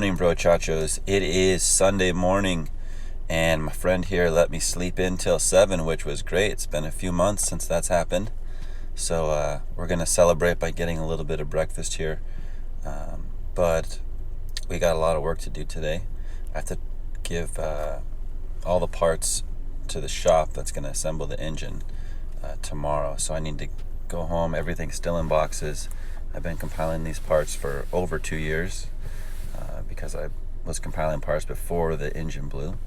morning, brochachos. It is Sunday morning, and my friend here let me sleep in till 7, which was great. It's been a few months since that's happened. So we're going to celebrate by getting a little bit of breakfast here. But we got a lot of work to do today. I have to give all the parts to the shop that's going to assemble the engine tomorrow. So I need to go home. Everything's still in boxes. I've been compiling these parts for over 2 years because I was compiling parts before the engine blew.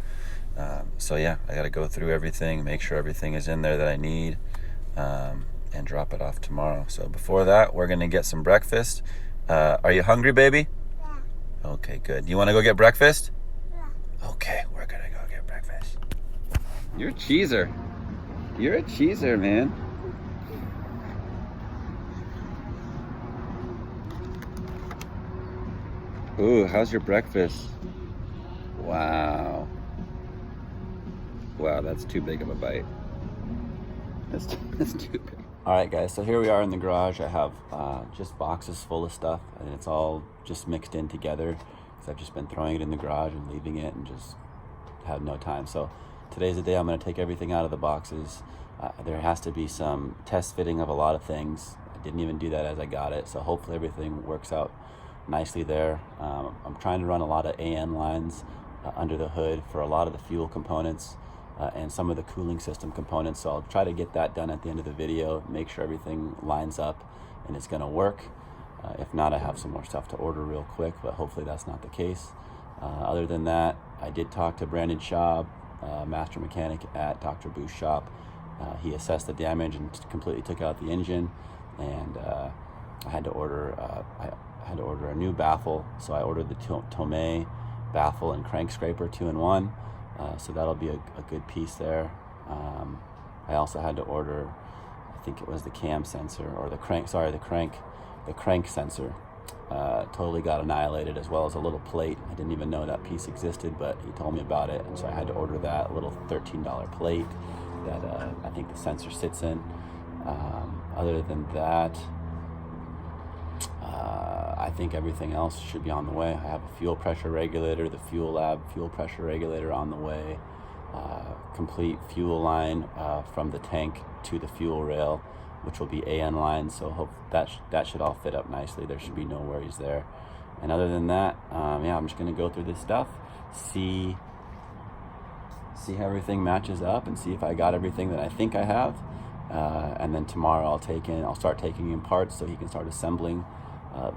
So yeah, I got to go through everything, make sure everything is in there that I need, and drop it off tomorrow. So before that, we're going to get some breakfast. Are you hungry, baby? Yeah. Okay, good. You want to go get breakfast? Yeah. Okay, we're going to go get breakfast. You're a cheeser. You're a cheeser, man. Ooh, how's your breakfast? Wow. Wow, that's too big of a bite. That's too big. All right, guys, so here we are in the garage. I have just boxes full of stuff, and it's all just mixed in together because I've just been throwing it in the garage and leaving it and just had no time. So today's the day I'm going to take everything out of the boxes. There has to be some test fitting of a lot of things. I didn't even do that as I got it, so hopefully everything works out nicely there. I'm trying to run a lot of AN lines under the hood for a lot of the fuel components and some of the cooling system components, so I'll try to get that done at the end of the video, make sure everything lines up and it's going to work. If not, I have some more stuff to order real quick, but hopefully that's not the case. Other than that, I did talk to Brandon Schaub, master mechanic at Dr. Boo's shop. He assessed the damage and completely took out the engine, and I had to order a new baffle, so I ordered the Tomei baffle and crank scraper 2-in-1, so that'll be a good piece there. I also had to order, I think it was the cam sensor, or the crank sensor. Totally got annihilated, as well as a little plate. I didn't even know that piece existed, but he told me about it, and so I had to order that, a little $13 plate that I think the sensor sits in. Other than that, I think everything else should be on the way. I have a fuel pressure regulator, the Fuel Lab fuel pressure regulator on the way, complete fuel line from the tank to the fuel rail, which will be AN lines, so that should all fit up nicely. There should be no worries there. And other than that, yeah, I'm just going to go through this stuff, see how everything matches up, and see if I got everything that I think I have. And then tomorrow I'll start taking in parts so he can start assembling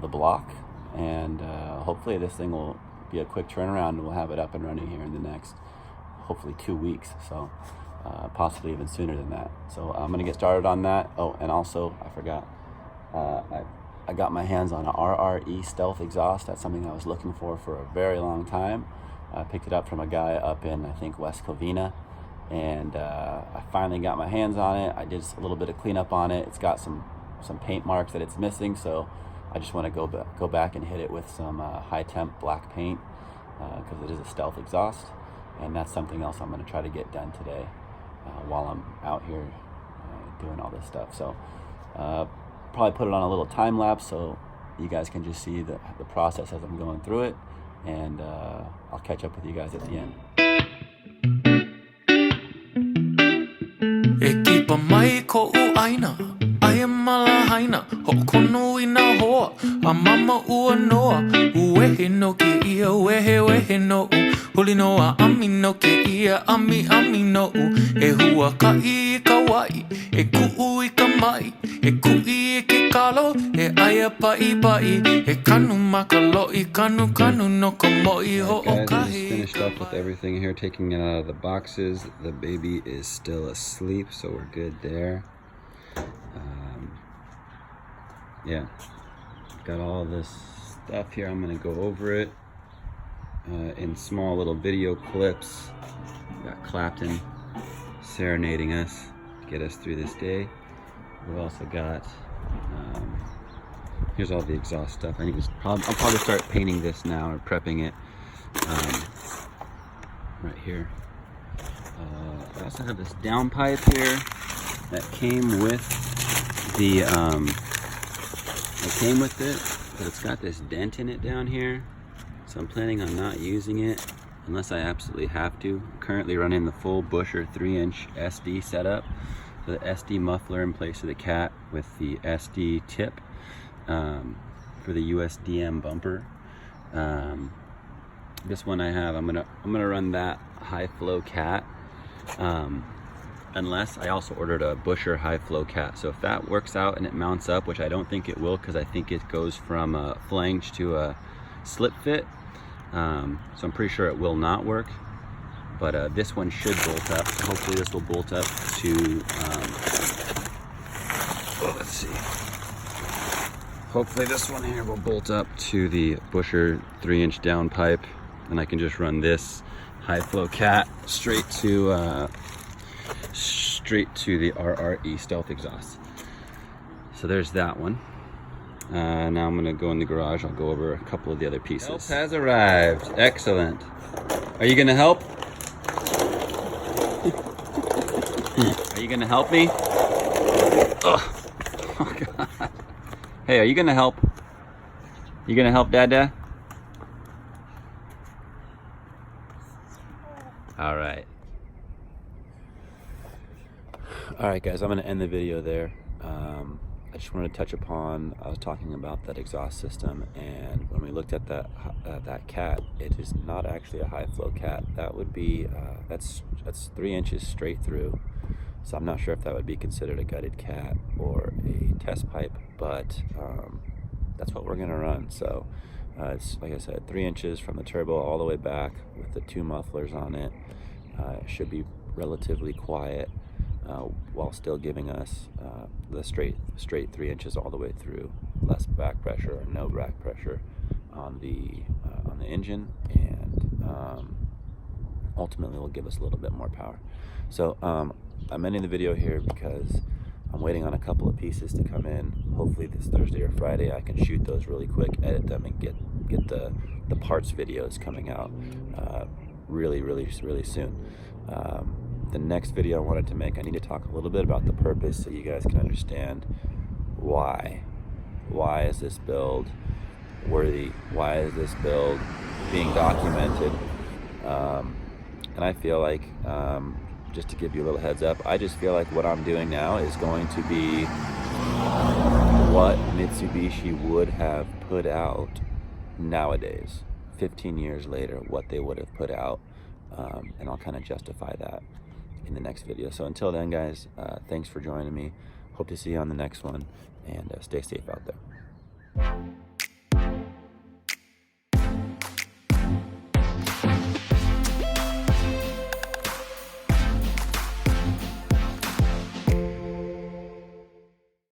the block, and hopefully this thing will be a quick turnaround and we'll have it up and running here in the next, hopefully 2 weeks, so possibly even sooner than that. So I'm gonna get started on that. Oh, and also I forgot, I got my hands on a RRE Stealth exhaust. That's something I was looking for a very long time. I picked it up from a guy up in, I think, West Covina, and I finally got my hands on it. I did a little bit of cleanup on it. It's got some paint marks that it's missing, so I just want to go back and hit it with some high temp black paint because it is a Stealth exhaust, and that's something else I'm going to try to get done today while I'm out here doing all this stuff. So probably put it on a little time lapse so you guys can just see the process as I'm going through it, and I'll catch up with you guys at the end. Ekipa mai ko uaina, ai malahaina, hokono ina hoa, a mama ua noa, uehe no ke ia, uehe no u, huli noa ami no ke ia, ami no u, e hua kai kawai, e ku'u I ka mai, e ku'i ke kalo, e aia pai, e kanu makaloi, kanu no ka moi ho o Guys, I kahi. just finished up with everything here, taking it out of the boxes. The baby is still asleep, so we're good there. Yeah, got all this stuff here. I'm gonna go over it in small little video clips. Got Clapton serenading us to get us through this day. We've also got here's all the exhaust stuff. I'll probably start painting this now, or prepping it right here. I also have this downpipe here that came with the but it's got this dent in it down here. So I'm planning on not using it unless I absolutely have to. I'm currently running the full Buescher 3-inch SD setup. So the SD muffler in place of the cat with the SD tip for the USDM bumper. This one I have, I'm gonna run that high flow cat. Unless I also ordered a Buescher high flow cat. So if that works out and it mounts up, which I don't think it will, because I think it goes from a flange to a slip fit. So I'm pretty sure it will not work, but this one should bolt up. Hopefully this will bolt up to, let's see. Hopefully this one here will bolt up to the Buescher 3-inch down pipe, and I can just run this high flow cat straight to the RRE Stealth exhaust. So there's that one. Now I'm gonna go in the garage. I'll go over a couple of the other pieces. Help has arrived. Excellent. Are you gonna help? Are you gonna help me? Oh God. Hey, are you gonna help? You gonna help Dada? All right. All right, guys, I'm gonna end the video there. I just wanted to touch upon, I was talking about that exhaust system, and when we looked at that cat, it is not actually a high flow cat. That would be, that's 3 inches straight through. So I'm not sure if that would be considered a gutted cat or a test pipe, but that's what we're gonna run. So it's, like I said, 3 inches from the turbo all the way back with the 2 mufflers on it. It should be relatively quiet. While still giving us the straight 3 inches all the way through, less back pressure or no back pressure on the engine, and ultimately will give us a little bit more power. So I'm ending the video here because I'm waiting on a couple of pieces to come in. Hopefully this Thursday or Friday I can shoot those really quick, edit them, and get the parts videos coming out really soon. The next video I wanted to make, I need to talk a little bit about the purpose so you guys can understand why is this build worthy, why is this build being documented, and I feel like, just to give you a little heads up, I just feel like what I'm doing now is going to be what Mitsubishi would have put out nowadays, 15 years later, what they would have put out, and I'll kind of justify that in the next video. So until then, guys, thanks for joining me. Hope to see you on the next one, and stay safe out there.